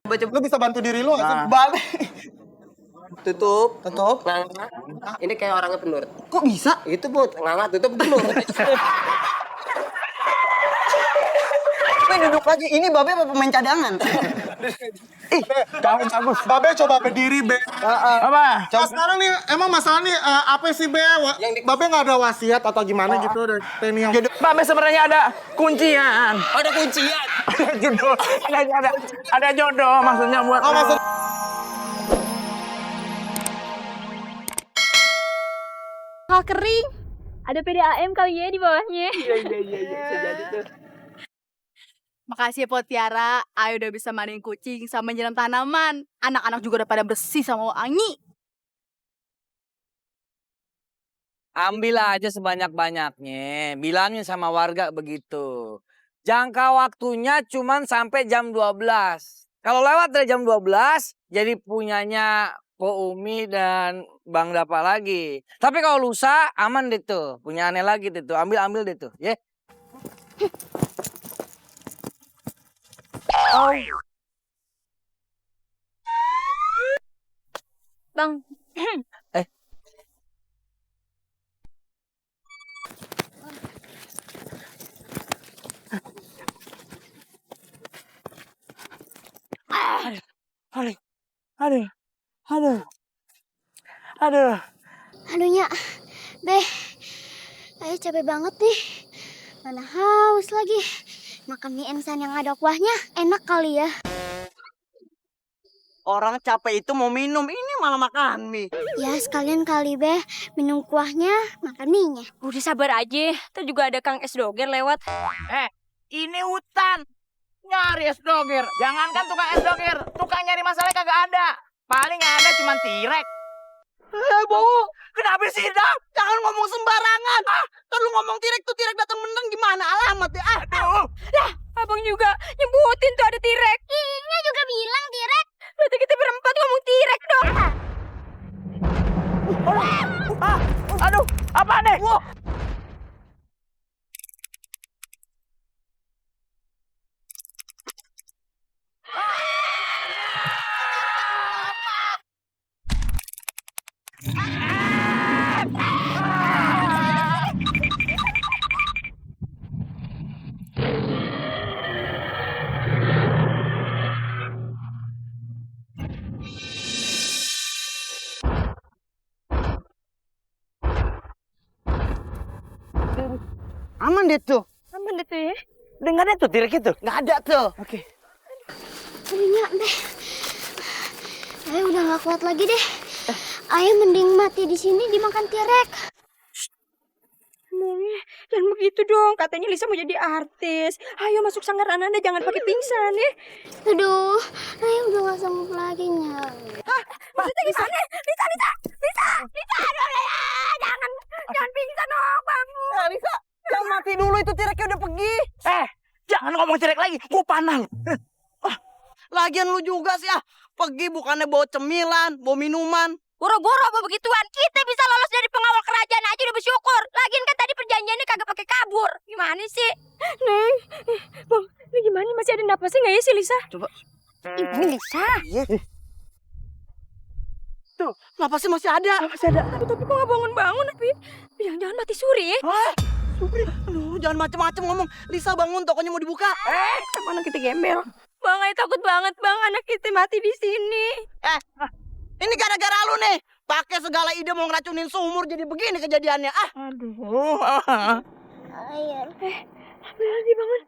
Baca. Lu bisa bantu diri lu nggak sih? Babe. Tutup. Tutup. Ini kayak orangnya penur. Kok bisa? Itu bu, nganga tutup penur. Wih, duduk lagi. Ini Babe apa pemain cadangan? Ih, bagus. Babe coba berdiri, Be. Apa? Coba sekarang nih, emang masalah nih apa sih, Be? Babe nggak ada wasiat atau gimana gitu dari Penny yang Babe sebenarnya ada kuncian. Ada kuncian. Ada jodoh. Ada jodoh maksudnya buat. Oh, maksud Hal kering. Ada PDAM kali ya di bawahnya. Iya, bisa jadi tuh. Makasih ya Potiara, Ayo udah bisa mandiin kucing sama nyiram tanaman. Anak-anak juga udah pada bersih sama wangi. Ambil aja sebanyak-banyaknya. Bilangin sama warga begitu. Jangka waktunya cuman sampai jam 12. Kalau lewat dari jam 12, jadi punyanya Po Umi dan Bang Dapa lagi. Tapi kalau lusa, aman deh tuh. Punya aneh lagi deh tuh. Ambil deh tuh. Ya. Oh. Bang, Aduh. Aduhnya, Beh, Ayo capek banget nih. Mana haus lagi. Makan mie instan yang ada kuahnya, enak kali ya. Orang capek itu mau minum, ini malah makan mie. Ya sekalian kali Beh, minum kuahnya, makan mie-nya. udah sabar aja. Ntar juga ada Kang Es Doger lewat. Ini hutan. Nyari es doger. Jangankan tukang es doger. Tukang nyari masalah kagak ada. Paling yang ada cuma tirek. Bu, kenapa sih, Dap? Jangan ngomong sembarangan. Kalau ngomong tirek tuh tirek datang menang gimana alamat ya? Aduh. Abang juga nyebutin tuh ada tirek. Ini juga bilang direk. Berarti kita berempat ngomong tirek dong. Aduh, apa nih? Aman deh tuh. Aman deh tuh ya. Udah nggak ada tuh tirek itu? Nggak ada tuh. Oke. Aduhnya Beh, Ayo udah gak kuat lagi deh. Ayo mending mati di sini dimakan tirek. Jangan begitu dong. Katanya Lisa mau jadi artis. Ayo masuk sanggar Ananda, jangan pakai pingsan ya. Aduh, Ayo udah gak sanggup lagi nya. Maksudnya gimana? Lisa. Aduh, jangan pingsan dong, Bang. Lisa, jangan mati dulu, itu tireknya udah pergi. Jangan ngomong tirek lagi. Gua panah lu. Lagian lu juga sih pergi bukannya bawa cemilan, bawa minuman. Goro-goro apa begituan? Kita bisa lolos dari pengawal kerajaan aja udah bersyukur. Lagian kan tadi perjanjiannya kagak pakai kabur. Gimana sih? Neng, Bang, ini gimana? Masih ada napasnya nggak ya si Lisa? Coba. Ini Lisa. Tuh, kenapa sih masih ada? Tapi kok nggak bangun-bangun? Tapi jangan mati suri ya? Aduh, jangan macem-macem ngomong. Lisa bangun, tokonya mau dibuka. Mana kita gembel? Bang, Ay takut banget bang, anak kita mati di sini. Ini gara-gara lu nih. Pakai segala ide mau ngeracunin sumur jadi begini kejadiannya. Aduh. Ayo. Berhenti bangun.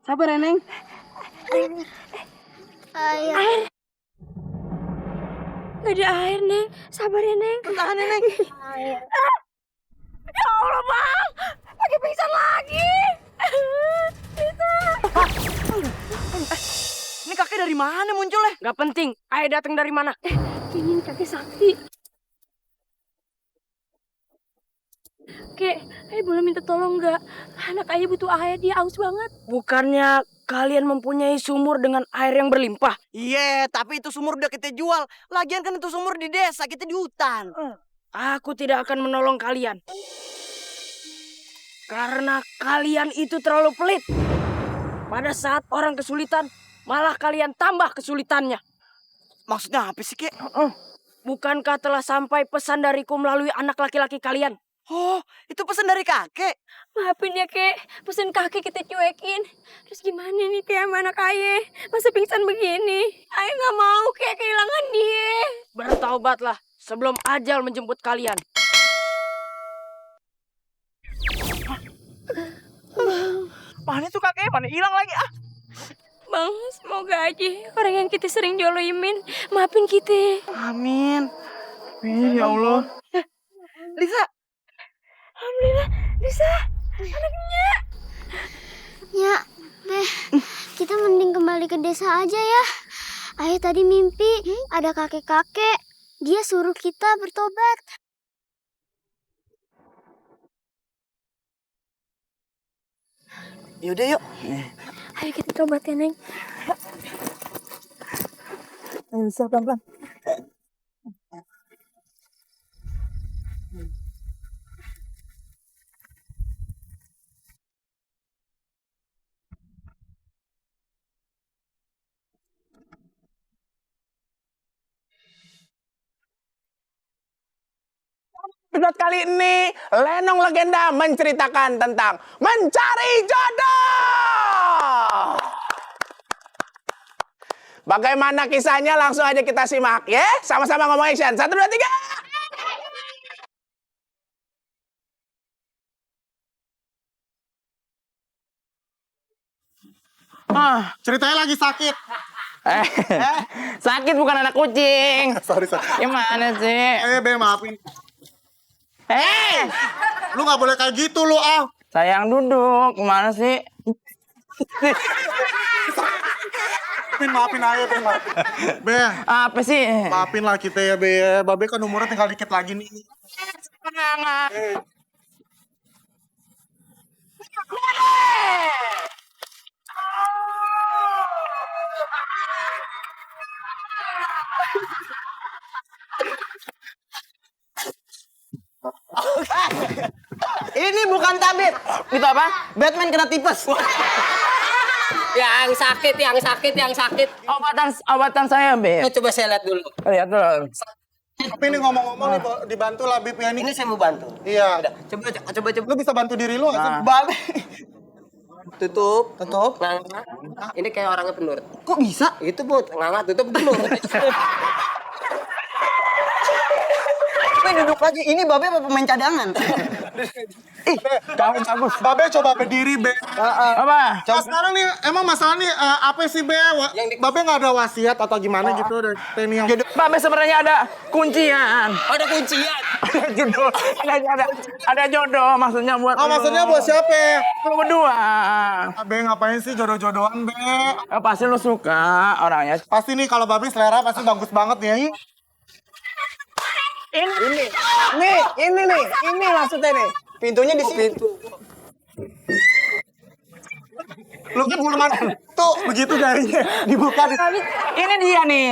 Sabar ya, Neng. Ayo. Gak ada air, Neng. Sabar ya, Neng. Tahan ya, Neng. Ayo. Ya Allah, Bang. Pakai pingsan lagi. Bisa. Ini kakek dari mana munculnya? Gak penting. Air datang dari mana? Ini kakek sakti. Kek, Ayah boleh minta tolong nggak? Anak Ayah butuh air, dia haus banget. Bukannya kalian mempunyai sumur dengan air yang berlimpah? Iya, tapi itu sumur udah kita jual. Lagian kan itu sumur di desa, kita di hutan. Aku tidak akan menolong kalian. Karena kalian itu terlalu pelit. Pada saat orang kesulitan, malah kalian tambah kesulitannya. Maksudnya apa sih, Kek? Bukankah telah sampai pesan dariku melalui anak laki-laki kalian? Oh, itu pesan dari kakek. Maafin ya, Kek. Pesan kakek kita cuekin. Terus gimana nih, Kek, sama anak Ayah? Masa pingsan begini? Ayah nggak mau, Kek, kehilangan dia. Bertaubatlah sebelum ajal menjemput kalian. Mana tuh kakek? Mana hilang lagi? Bang, semoga aja orang yang kita sering joloimin maafin kita. Amin. Amin, ya Allah. Lisa. Alhamdulillah, bisa. Anaknya. Ya, Beh, kita mending kembali ke desa aja ya. Ayah tadi mimpi ada kakek-kakek. Dia suruh kita bertobat. Yaudah yuk. Ayo kita tobat ya, Neng. Bisa pelan-pelan. Episode kali ini, Lenong Legenda menceritakan tentang mencari jodoh. Bagaimana kisahnya? Langsung aja kita simak ya. Sama-sama ngomong action. 1, 2, 3. Ceritanya lagi sakit. Sakit bukan anak kucing. Sorry. Gimana sih? Be, maafin. Hei, Lu nggak boleh kayak gitu lu, ah. sayang duduk. Gimana sih? Maafin aja, Be, maafin. Be, Apa sih? maafin lah kita ya, Be. Babe kan umurnya tinggal dikit lagi nih. Ini bukan tabib. Itu apa? Batman kena tipes. Yang sakit. Obatan saya, Be. Coba saya lihat dulu. Lihat dulu. Tapi ini ngomong-ngomong nih, dibantu lah, Bib ya. Ini saya mau bantu. Iya. Coba. Lu bisa bantu diri lu nggak sih? Babe. Tutup. Tutup. Nah, ini kayak orangnya penurut. Kok bisa? Itu buat ngangat tutup penurut. Babe duduk lagi. Ini Babe apa pemain cadangan? Jangan bagus. Babe coba berdiri, Be. Apa? Nah, sekarang nih, emang masalah nih apa sih, Be? Babe nggak ada wasiat atau gimana gitu dari Teni yang... Babe sebenarnya ada kuncian. Ada kuncian. Ada jodoh. Ada jodoh. Maksudnya buat Oh, maksudnya buat siapa? lu berdua. Be, ngapain sih jodoh-jodohan, Be? Pasti lu suka orangnya. Pasti nih kalau Babe selera pasti bagus banget ya. Ini maksudnya nih. Pintunya di sini. Lu kan mana? Tuh, begitu jarinya dibuka. Ini dia nih.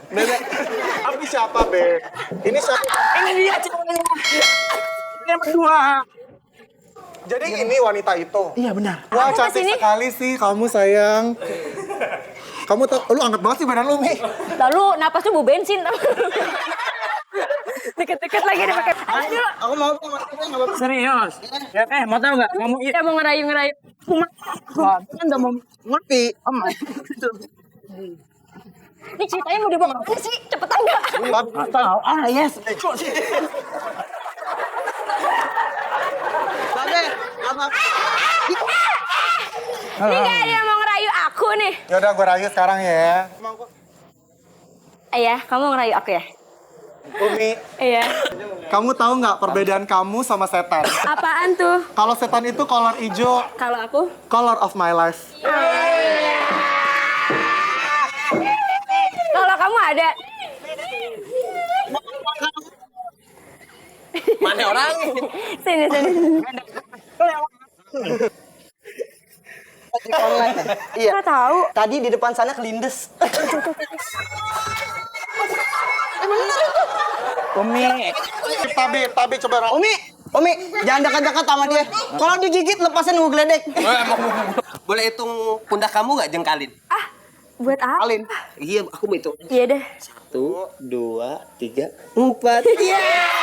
Bebe, tapi siapa, Be? Ini siapa? Ini dia ceweknya. Yang berdua. Jadi ini wanita itu. Iya benar. Wah, cantik sekali sih kamu, sayang. Kamu tau, lu anget banget sih badan lu, Mi. Lalu napas tuh bau bensin. Deket-deket lagi dia pakai napas dulu. Aku mau sama Babe, nggak apa-apa. Serius. Ya, mau tahu nggak? Kamu Dia mau ngerayu. Kan nggak mau ngerti. Ini ceritanya mau dibawa kemana sih? Cepetan nggak? nggak tahu. Yes. Babe, apa? Ini nggak ada yang mau ngerayu aku nih. Yaudah, gue rayu sekarang ya. Ayah, kamu ngerayu aku ya? Umi, Iya. kamu tahu nggak perbedaan kamu sama setan? Apaan tuh? Kalau setan itu color hijau, Kalau aku? color of my life. Kalau kamu ada? Mana orang? Sini. Iya. Nggak tahu. Tadi di depan sana kelindes. Umi. Tabi coba rayu. Umi, jangan dekat-dekat sama dia. Kalau digigit lepasin gue geledek. boleh hitung pundak kamu nggak jengkalin? Buat apa? Alin. Iya, aku mau hitung. Iya deh. 1, 2, 3, 4. Iya.